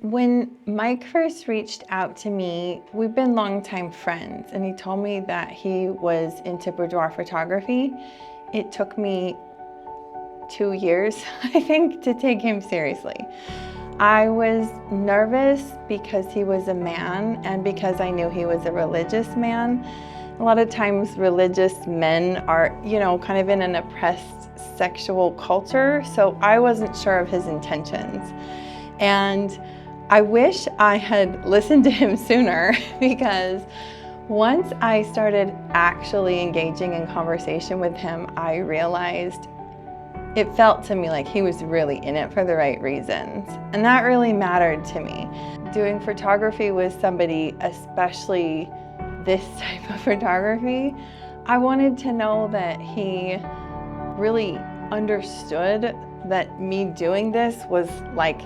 When Mike first reached out to me, we've been longtime friends, and he told me that he was into boudoir photography. It took me 2 years, I think, to take him seriously. I was nervous because he was a man and because I knew he was a religious man. A lot of times religious men are, kind of in an oppressed sexual culture, so I wasn't sure of his intentions. And I wish I had listened to him sooner, because once I started actually engaging in conversation with him, I realized it felt to me like he was really in it for the right reasons. And that really mattered to me. Doing photography with somebody, especially this type of photography, I wanted to know that he really understood that me doing this was like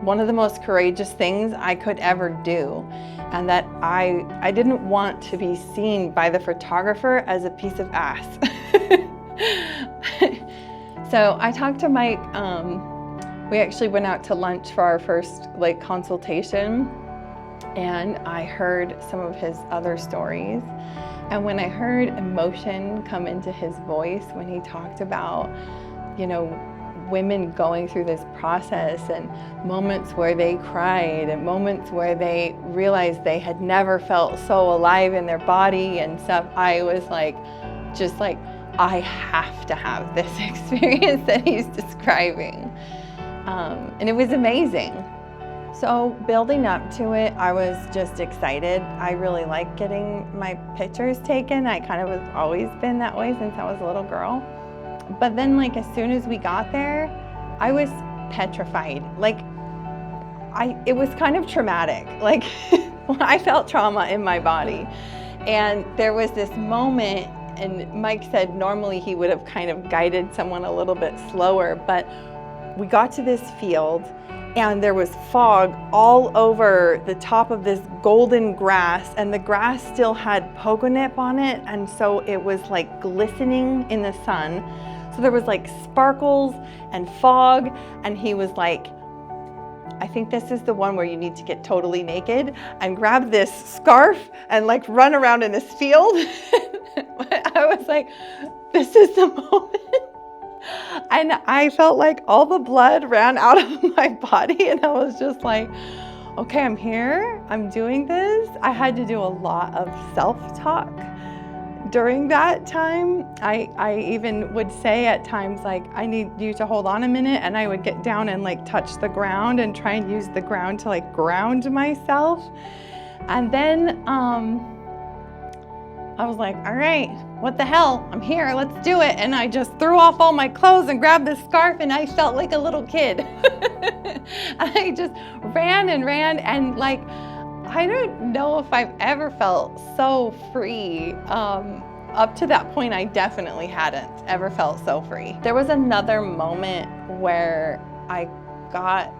one of the most courageous things I could ever do, and that I didn't want to be seen by the photographer as a piece of ass. So I talked to Mike. We actually went out to lunch for our first consultation, and I heard some of his other stories. And when I heard emotion come into his voice when he talked about, women going through this process, and moments where they cried, and moments where they realized they had never felt so alive in their body and stuff, I was just like, I have to have this experience that he's describing. And it was amazing. So building up to it, I was just excited. I really like getting my pictures taken. I kind of have always been that way since I was a little girl. But then as soon as we got there, I was petrified. It was kind of traumatic. I felt trauma in my body. And there was this moment, and Mike said normally he would have kind of guided someone a little bit slower, but we got to this field and there was fog all over the top of this golden grass, and the grass still had pogo nip on it, and so it was glistening in the sun. So there was sparkles and fog, and he was like, I think this is the one where you need to get totally naked and grab this scarf and run around in this field. I was like, this is the moment. And I felt like all the blood ran out of my body, and I was just like, okay, I'm here, I'm doing this. I had to do a lot of self-talk during that time. I even would say at times, I need you to hold on a minute, and I would get down and touch the ground and try and use the ground to ground myself. And then I was like, all right, what the hell? I'm here, let's do it. And I just threw off all my clothes and grabbed this scarf, and I felt like a little kid. I just ran and ran, and I don't know if I've ever felt so free. Up to that point, I definitely hadn't ever felt so free. There was another moment where I got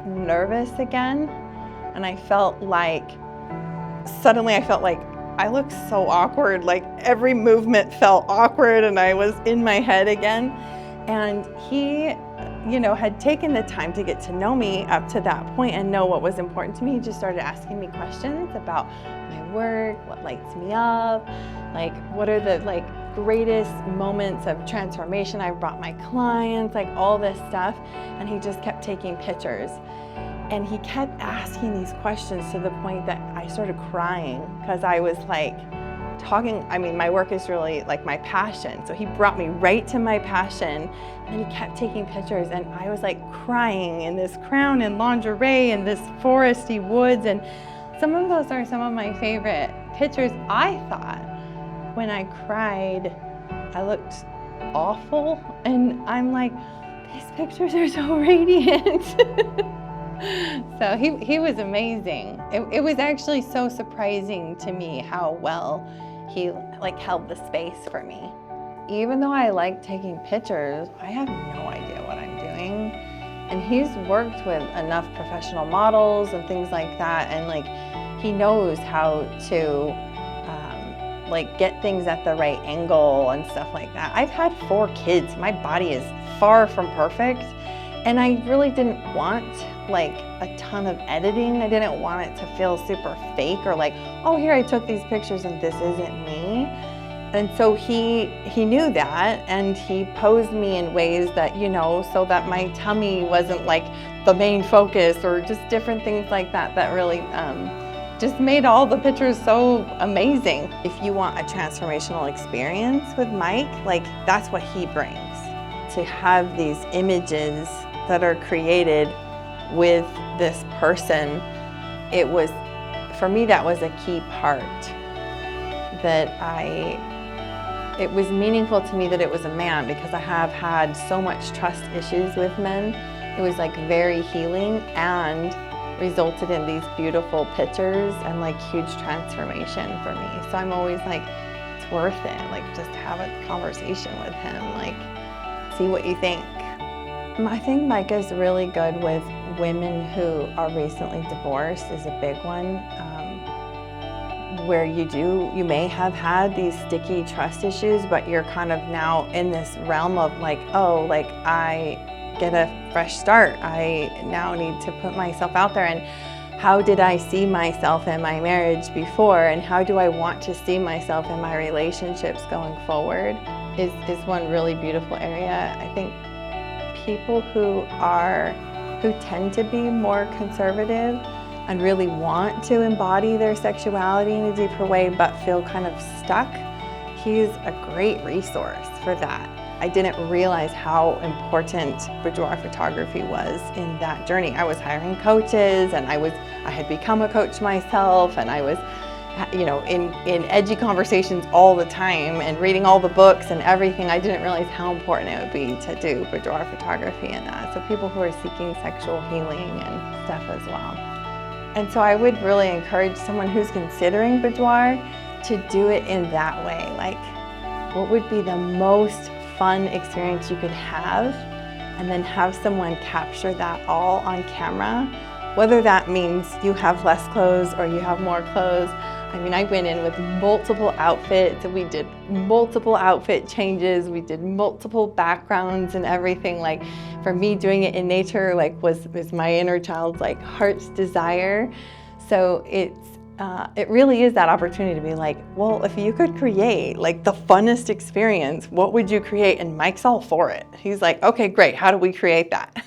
nervous again, and I felt suddenly I felt like I looked so awkward. Every movement felt awkward, and I was in my head again. And he, had taken the time to get to know me up to that point and know what was important to me. He just started asking me questions about my work, what lights me up, what are the greatest moments of transformation I've brought my clients, all this stuff. And he just kept taking pictures. And he kept asking these questions to the point that I started crying, because I was my work is really my passion. So he brought me right to my passion, and he kept taking pictures, and I was crying in this crown and lingerie in this foresty woods. And some of those are some of my favorite pictures. I thought when I cried, I looked awful, and I'm like, these pictures are so radiant. So he was amazing. It was actually so surprising to me how well he held the space for me. Even though I like taking pictures, I have no idea what I'm doing. And he's worked with enough professional models and things like that, and he knows how to get things at the right angle and stuff like that. I've had 4 kids. My body is far from perfect, and I really didn't want like a ton of editing. I didn't want it to feel super fake or like, oh, here I took these pictures and this isn't me. And so he knew that, and he posed me in ways that, you know, so that my tummy wasn't like the main focus, or just different things like that that really just made all the pictures so amazing. If you want a transformational experience with Mike, like that's what he brings. To have these images that are created with this person, it was, for me, that was a key part. It was meaningful to me that it was a man, because I have had so much trust issues with men. It was like very healing and resulted in these beautiful pictures and like huge transformation for me. So I'm always like, it's worth it. Like, just have a conversation with him, like see what you think. I think Mike is really good with women who are recently divorced, is a big one. Where you may have had these sticky trust issues, but you're kind of now in this realm of like, oh, like I get a fresh start. I now need to put myself out there, and how did I see myself in my marriage before, and how do I want to see myself in my relationships going forward is one really beautiful area. I think people who tend to be more conservative and really want to embody their sexuality in a deeper way but feel kind of stuck, he's a great resource for that. I didn't realize how important boudoir photography was in that journey. I was hiring coaches, and I had become a coach myself, and I was, you know, in edgy conversations all the time and reading all the books and everything. I didn't realize how important it would be to do boudoir photography in that. So people who are seeking sexual healing and stuff as well. And so I would really encourage someone who's considering boudoir to do it in that way. Like, what would be the most fun experience you could have, and then have someone capture that all on camera, whether that means you have less clothes or you have more clothes. I mean, I went in with multiple outfits, and we did multiple outfit changes, we did multiple backgrounds and everything. Like, for me, doing it in nature like was my inner child's like heart's desire. So it really is that opportunity to be like, well, if you could create like the funnest experience, what would you create? And Mike's all for it. He's like, okay, great, how do we create that?